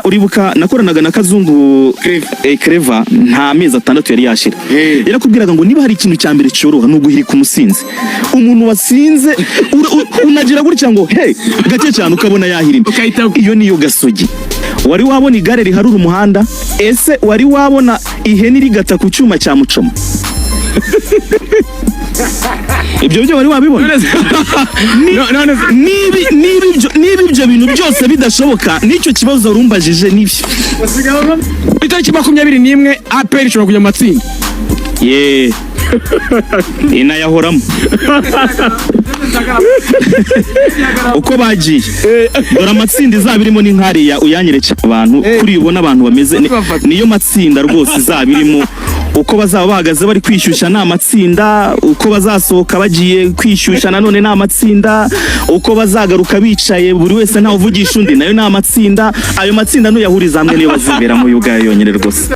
uribuka nakoranaga na Kazungu Clever nta mezi 6 yari yashira yarakubwiraga ngo niba hari ikintu cya mbere cyoroha Nuguhirika umusinzi umuntu wasinze unagira gutya ngo gake cyane ukabona yahirima iyo niyo Gasogi wari wabona igare riharura umuhanda ese wari wabona ihene rigata ku cyuma cya mucoma ibyo byo wari wabibona niba ibyo bintu byose bidashoboka nicyo kibazo rumbajije nibyo itariki 21 APR ishobora kujya mu matsinda inayahoramo uko bagiye dore amatsinda izabirimo n'inkariya uyanyereke abantu kuri ubona abantu bameze niyo matsinda rwose izabirimo uko bazaba bahagaze bari kwishyushya na matsinda uko bazasohoka bagiye kwishyushya nanone na matsinda uko bazagaruka bicaye buri wese nta uvugisha undi nayo na matsinda ayo matsinda no yahuriza hamwe niyo bazibera mu yuga yonyine rwose